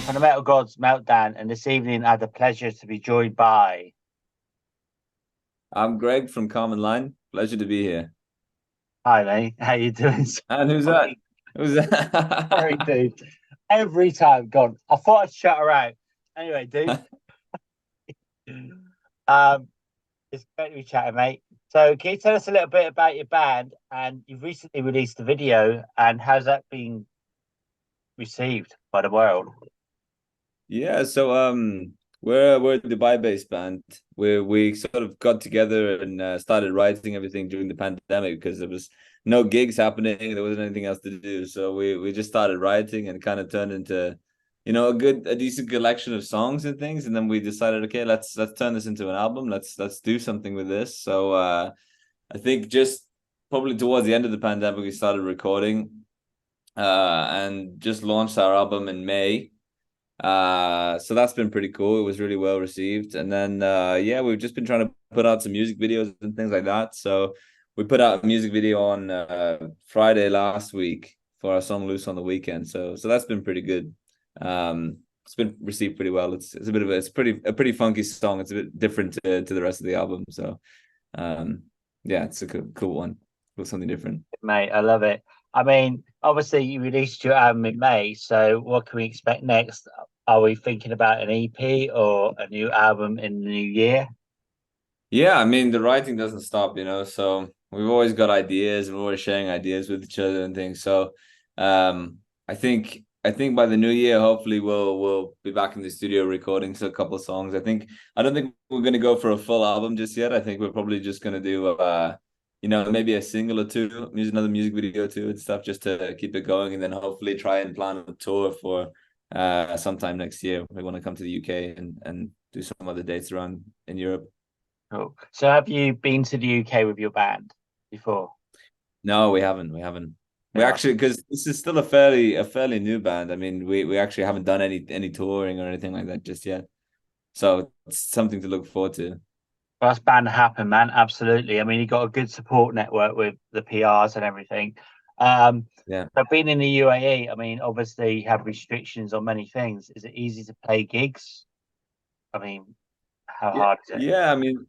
from the Metal Gods Meltdown, and this evening I had the pleasure to be joined by. I'm Greg from Karmenline. Pleasure to be here. Hi, mate. How you doing? And who's that? Who's Sorry, that? dude. Every time gone. I thought I'd shut her out. Anyway, dude. Um, it's great to be chatting, mate. So, can you tell us a little bit about your band? And you've recently released a video, and how's that been received by the world? Yeah, so we're a Dubai-based band. We sort of got together and started writing everything during the pandemic because there was no gigs happening, there wasn't anything else to do. So we just started writing and kind of turned into, a decent collection of songs and things. And then we decided, okay, let's turn this into an album. Let's do something with this. So I think just probably towards the end of the pandemic, we started recording and just launched our album in May. So that's been pretty cool. It was really well received. And then yeah, we've just been trying to put out some music videos and things like that. So we put out a music video on Friday last week for our song Loose on the Weekend. So that's been pretty good. It's been received pretty well. It's a bit of a pretty funky song. It's a bit different to the rest of the album. So yeah, it's a cool one. Cool, something different. Mate, I love it. I mean, obviously, you released your album in May, so what can we expect next? Are we thinking about an EP or a new album in the new year? Yeah, I mean the writing doesn't stop, so we've always got ideas and we're always sharing ideas with each other and things. So I think by the new year, hopefully we'll be back in the studio recording a couple of songs. I don't think we're gonna go for a full album just yet. I think we're probably just gonna do maybe a single or two, use another music video too and stuff just to keep it going, and then hopefully try and plan a tour for sometime next year. We want to come to the UK and do some other dates around in Europe. Cool. So, have you been to the UK with your band before? No, we haven't. We haven't. We Yeah. actually, because this is still a fairly new band. I mean, we actually haven't done any touring or anything like that just yet. So it's something to look forward to. Well, that's bound to happen, man. Absolutely. I mean, you got a good support network with the PRs and everything. Um, Yeah. but being in the UAE, I mean, obviously you have restrictions on many things. Is it easy to play gigs? I mean, how Yeah. hard is it? Yeah. I mean,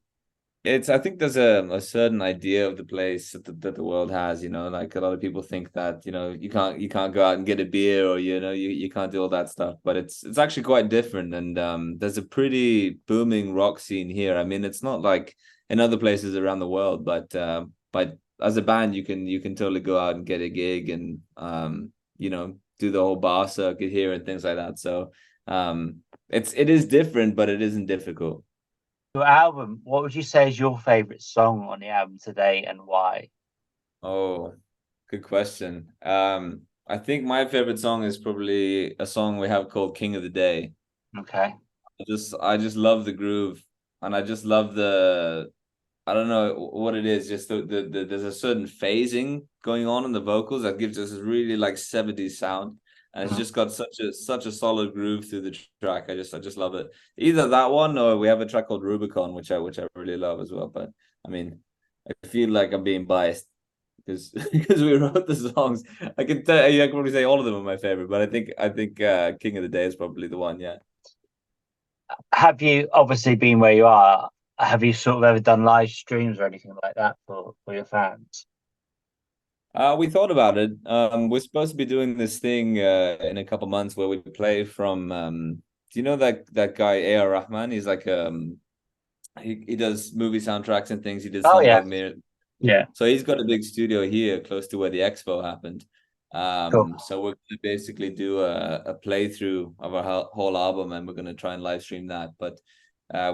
I think there's a certain idea of the place that the world has, like a lot of people think that, you can't go out and get a beer or, you can't do all that stuff, but it's actually quite different. And there's a pretty booming rock scene here. I mean, it's not like in other places around the world, but as a band, you can totally go out and get a gig and, do the whole bar circuit here and things like that. So it is different, but it isn't difficult. Your album, what would you say is your favorite song on the album today and why? Oh, good question. I think my favorite song is probably a song we have called King of the Day. Okay. I just love the groove, and I just love I don't know what it is, just there's a certain phasing going on in the vocals that gives us a really like 70s sound. And it's Mhm. just got such a solid groove through the track. I just love it. Either that one or we have a track called Rubicon, which I really love as well. But I mean, I feel like I'm being biased because because we wrote the songs. I can probably say all of them are my favorite, but I think King of the Day is probably the one. Yeah. Have you obviously been where you are? Have you sort of ever done live streams or anything like that for your fans? We thought about it. We're supposed to be doing this thing in a couple months where we play from. Do you know that guy A.R. Rahman? He's like he does movie soundtracks and things. He did Oh Slumdog yeah, Millionaire. yeah, So he's got a big studio here close to where the expo happened. cool. So we're going to basically do a playthrough of our whole album, and we're going to try and live stream that. But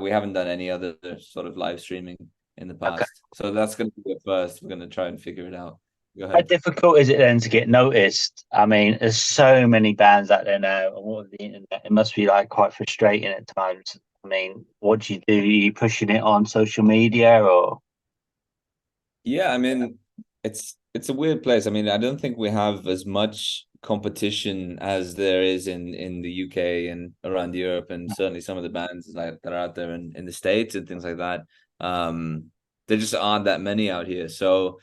we haven't done any other sort of live streaming in the Okay. past, so that's going to be the first. We're going to try and figure it out. Go How ahead. difficult is it then to get noticed? I mean, there's so many bands out there now, and what with the internet, it must be like quite frustrating at times. I mean, what do you do? Are you pushing it on social media or? Yeah, I mean, it's a weird place. I mean, I don't think we have as much competition as there is in the UK and around Europe, and certainly some of the bands that are out there in the States and things like that. There just aren't that many out here. So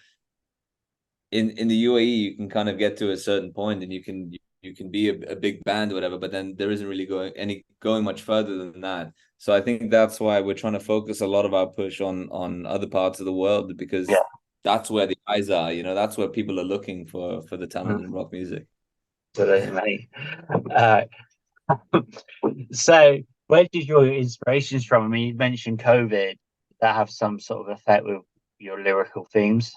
in the UAE, you can kind of get to a certain point, and you you can be a big band or whatever, but then there isn't really going much further than that. So I think that's why we're trying to focus a lot of our push on other parts of the world, because Yeah. that's where the eyes are, that's where people are looking for the talent in rock music. Absolutely, mate. Uh, so, where did your inspirations from? I mean, you mentioned COVID. Did that have some sort of effect with your lyrical themes?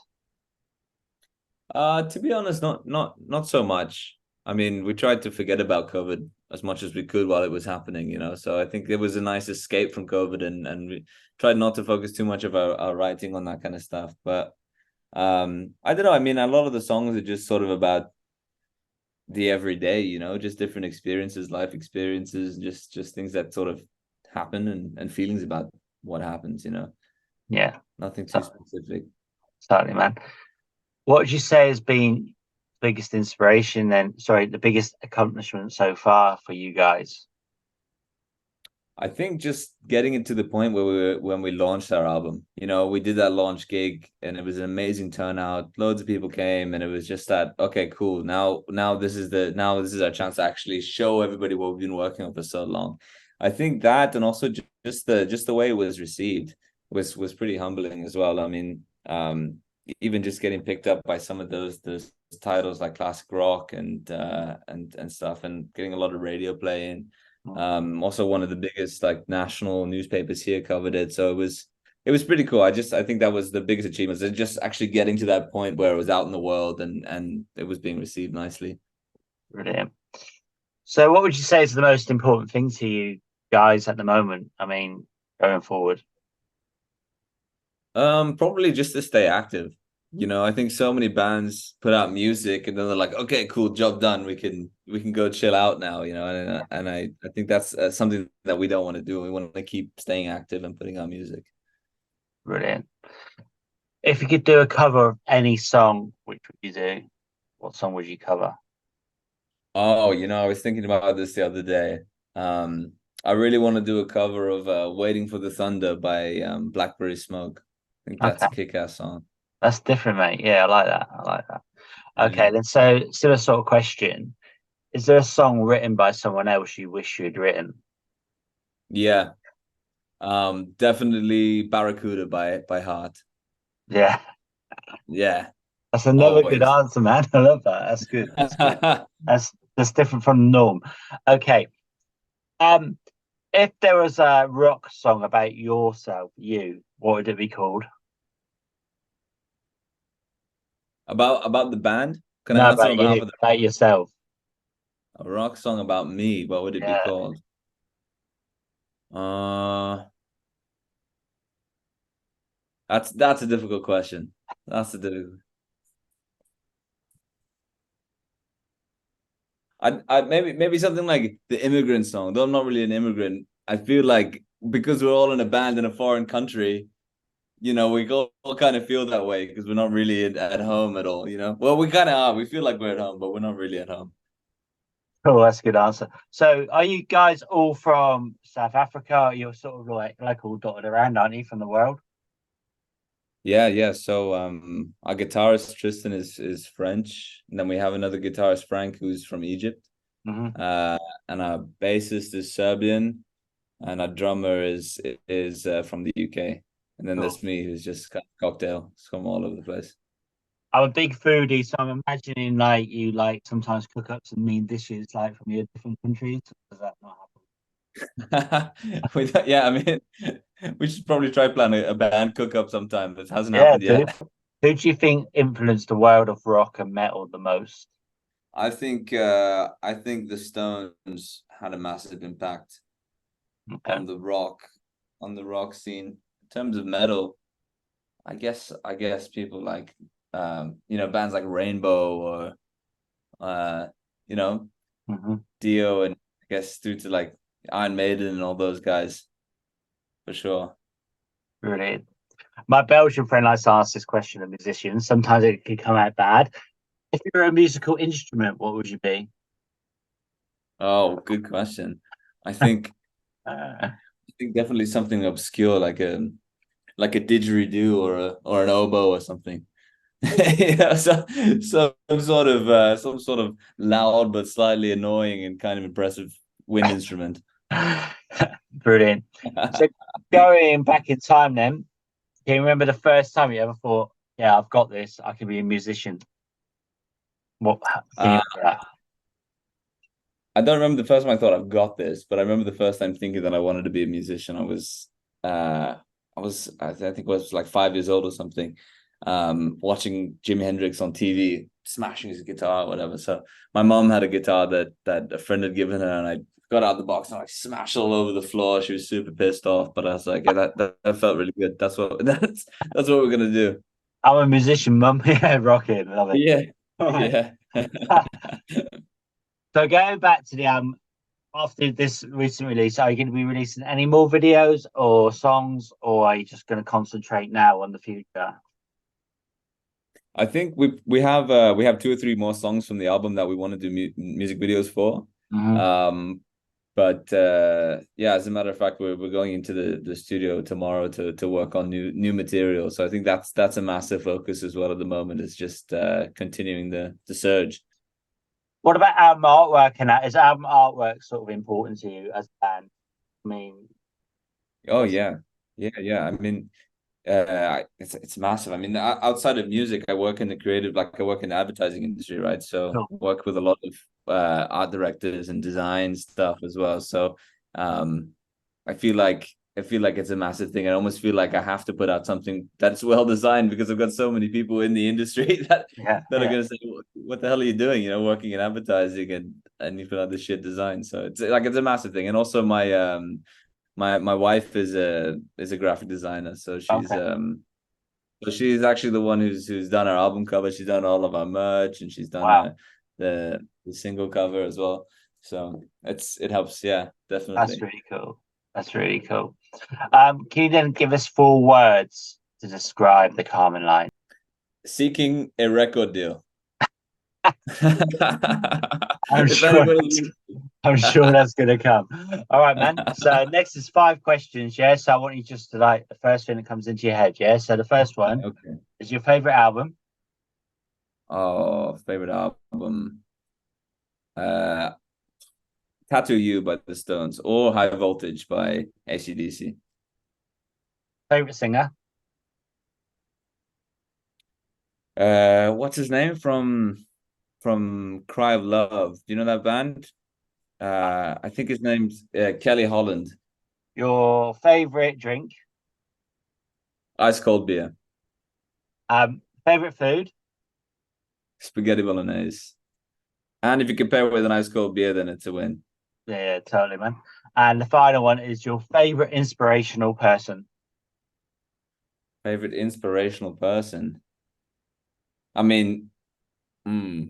To be honest, not so much. I mean, we tried to forget about COVID as much as we could while it was happening, So I think it was a nice escape from COVID, and we tried not to focus too much of our writing on that kind of stuff. But I don't know. I mean, a lot of the songs are just sort of about the everyday, just different experiences, life experiences, just things that sort of happen, and feelings about what happens, Yeah, Nothing too specific. certainly, man. What would you say has been biggest inspiration then? Sorry, the biggest accomplishment so far for you guys? I think just getting it to the point where when we launched our album, we did that launch gig and it was an amazing turnout. Loads of people came, and it was just that, okay, cool. Now this is our chance to actually show everybody what we've been working on for so long. I think that, and also just the way it was received was pretty humbling as well. I mean, even just getting picked up by some of those titles like classic rock and stuff, and getting a lot of radio play in. Also one of the biggest like national newspapers here covered it, so it was pretty cool. I think that was the biggest achievement, just actually getting to that point where it was out in the world, and it was being received nicely. Brilliant. So, what would you say is the most important thing to you guys at the moment? I mean, going forward. Probably just to stay active. I think so many bands put out music and then they're like, okay, cool, job done. We can go chill out now, and I think that's something that we don't want to do. We want to keep staying active and putting out music. Brilliant. If you could do a cover of any song, which would you do? What song would you cover? Oh, I was thinking about this the other day. I really want to do a cover of Waiting for the Thunder by Blackberry Smoke. I think that's Okay, a kick-ass song. that's different, mate. Yeah, I like that. I like that. Yeah. Okay, then so similar sort of question. Is there a song written by someone else you wish you'd written? Yeah. Definitely Barracuda by Heart. Yeah, Yeah, that's another good always. answer, man. I love that. That's good. That's good. That's different from the norm. Okay. Um, if there was a rock song about yourself, what would it be called? About the band? Can No, I answer about on behalf you, of about yourself. a rock song about me? What would it be Yeah. called? Uh, that's a difficult question. That's a difficult. I maybe something like the immigrant song. Though I'm not really an immigrant, I feel like because we're all in a band in a foreign country, we all kind of feel that way because we're not really at home at all. Well, we kind of are. We feel like we're at home, but we're not really at home. Oh, that's a good answer. So, are you guys all from South Africa? You're sort of like all dotted around, aren't you, from the world? Yeah, yeah. So our guitarist Tristan is French, and then we have another guitarist Frank who's from Egypt. Hmm. Uh, and our bassist is Serbian, and our drummer is from the UK. And then Cool. there's me, who's just kind of cocktail. It's from all over the place. I'm a big foodie, so I'm imagining like you like sometimes cook up some mean dishes like from your different countries. Does that not Yeah, I mean, we should probably try plan a band cook up sometime. It hasn't happen? Yeah, happened dude. yet. Who do you think influenced the world of rock and metal the most? I think the Stones had a massive impact Okay. on the rock scene. In terms of metal, I guess people like bands like Rainbow or uh you know Hmm. Dio, and I guess through to like Iron Maiden and all those guys for sure. Brilliant. My Belgian friend likes to ask this question of musicians. Sometimes it can come out bad. If you're a musical instrument, what would you be? Oh, good question. I think Uh, I think definitely something obscure like a didgeridoo or an oboe or something. some sort of loud but slightly annoying and kind of impressive wind instrument. Brilliant. So going back in time then, can you remember the first time you ever thought, yeah, I've got this, I can be a musician? What can you Uh, remember that? I don't remember the first time I thought I've got this, but I remember the first time thinking that I wanted to be a musician. I think I was like 5 years old or something, watching Jimi Hendrix on TV, smashing his guitar or whatever. So my mom had a guitar that a friend had given her, and I got out the box and I smashed all over the floor. She was super pissed off, but I was like, yeah, that felt really good. That's what we're gonna do. I'm a musician, mum. Yeah, rocking, love it. Yeah, All right. yeah. So going back to the after this recent release, are you going to be releasing any more videos or songs, or are you just going to concentrate now on the future? I think we have two or three more songs from the album that we want to do music videos for. Mhm. Um, but yeah, as a matter of fact, we're going into the studio tomorrow to work on new material. So I think that's a massive focus as well at the moment. Is just continuing the surge. What about album artwork and that? Is album artwork sort of important to you as a band? I mean, Oh what's yeah, yeah. I mean, it's massive. I mean, outside of music, I work in the creative, like I work in the advertising industry, right? So cool. work with a lot of art directors and design stuff as well. So um, I feel like it's a massive thing. I almost feel like I have to put out something that's well designed because I've got so many people in the industry Yeah, that are yeah. gonna say, "What the hell are you doing?" You know, working in advertising and you put out this shit design. So it's a massive thing. And also my wife is a graphic designer, Okay. so she's actually the one who's done our album cover. She's done all of our merch, and she's done Wow, the single cover as well. So it helps, yeah, that's definitely. really cool. That's really cool. Can you then give us 4 words to describe the Carmen line? Seeking a record deal. I'm If sure anybody, I'm sure that's gonna come. All right, man. So next is 5 questions, yeah. So I want you just to like the first thing that comes into your head, yeah. So the first one okay. is your favorite album. Oh, favorite album. Uh, Tattoo You by the Stones or High Voltage by AC/DC. Favorite singer. What's his name from Cry of Love? Do you know that band? I think his name's Kelly Holland. Your favorite drink. Ice cold beer, Favorite food. spaghetti bolognese. And if you compare it with an ice cold beer, then it's a win. Yeah, totally, man. And the final one is your favorite inspirational person. Favorite inspirational person. I mean, hmm.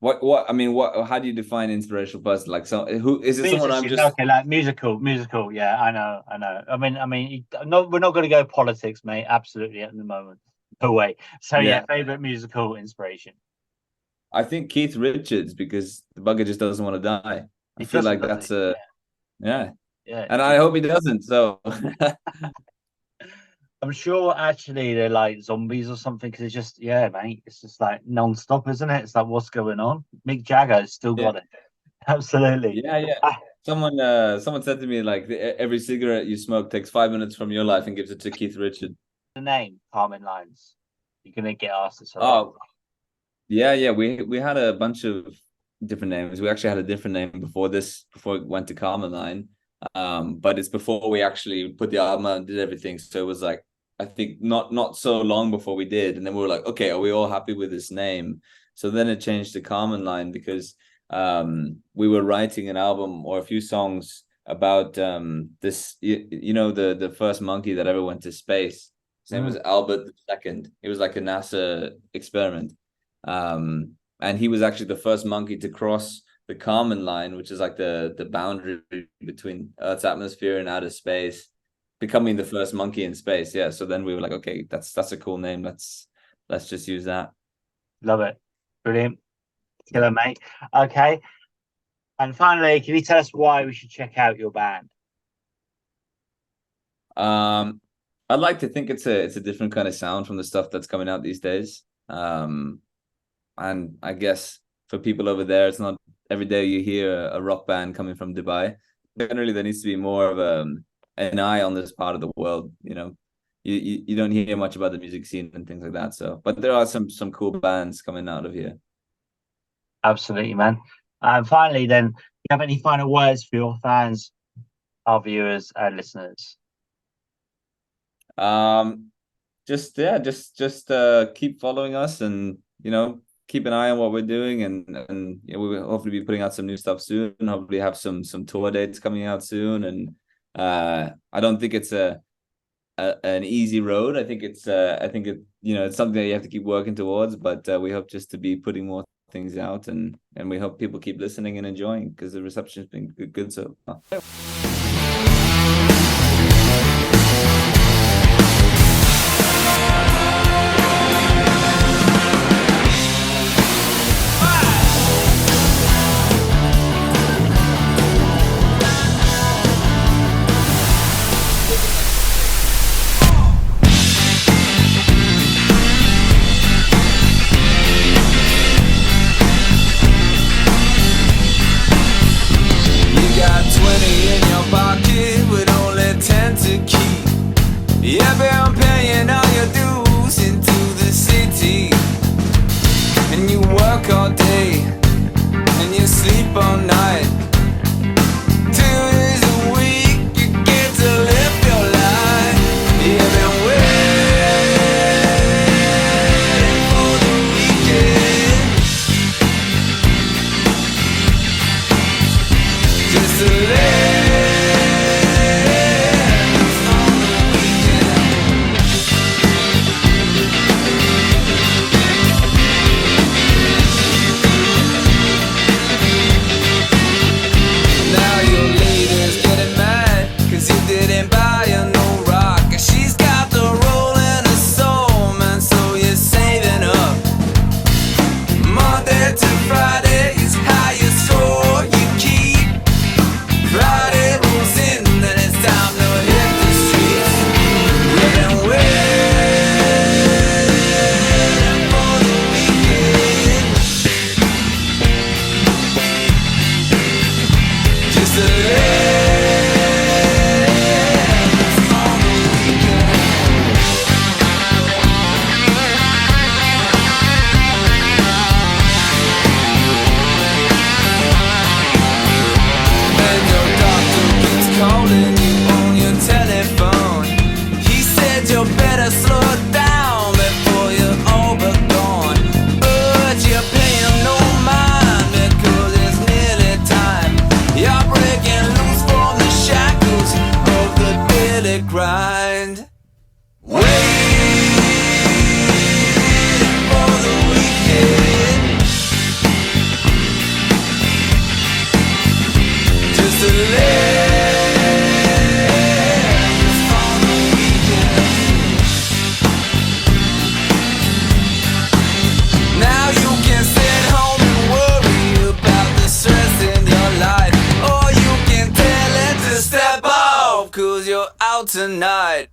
What I mean, how do you define inspirational person? Like, so who is it? Someone I'm Musician, just okay, like musical. Yeah, I know. No, we're not going to go politics, mate. Absolutely, at the moment. No way. So yeah, yeah. favorite musical inspiration. I think Keith Richards because the bugger just doesn't want to die. I He feel doesn't, like does he? that's a yeah, Yeah. and I hope he doesn't. So I'm sure actually they're like zombies or something because it's just yeah, mate. It's just like non-stop, isn't it? It's like what's going on? Mick Jagger's still yeah, got it. Absolutely. yeah. Ah, Someone said to me like every cigarette you smoke takes 5 minutes from your life and gives it to Keith Richards. the name Carmen Lines. You're gonna get asked this a lot. Oh, yeah. We had a bunch of different names. We actually had a different name before it went to Karmenline. But it's before we actually put the album out and did everything. So it was like I think not so long before we did, and then we were like, okay, are we all happy with this name? So then it changed to Karmenline because we were writing an album or a few songs about this you know the first monkey that ever went to space. His name was Mm. Albert the Second. It was like a NASA experiment. And he was actually the first monkey to cross the Karman line, which is like the boundary between Earth's atmosphere and outer space, becoming the first monkey in space. Yeah. So then we were like, okay, that's a cool name. Let's just use that. Love it. Brilliant. Killer, mate. Okay. And finally, can you tell us why we should check out your band? Um, I'd like to think it's a different kind of sound from the stuff that's coming out these days. And I guess for people over there, it's not every day you hear a rock band coming from Dubai. Generally, there needs to be more of an eye on this part of the world. You know, you don't hear much about the music scene and things like that. So, but there are some cool bands coming out of here. Absolutely, man. And finally, then, do you have any final words for your fans, our viewers, and listeners? Just keep following us, and keep an eye on what we're doing, and we will hopefully be putting out some new stuff soon. Hopefully have some tour dates coming out soon. And I don't think it's an easy road. I think it's it's something that you have to keep working towards, but we hope just to be putting more things out, and we hope people keep listening and enjoying, because the reception has been good so far. All day and you sleep all night. 2 days a week you get to live your life. You've been waiting for the weekend, just to live on the weekend. Grind, waiting for the weekend, just to live on the weekend. Now you can sit home and worry about the stress in your life, or you can tell it to step off, 'cause you're out tonight.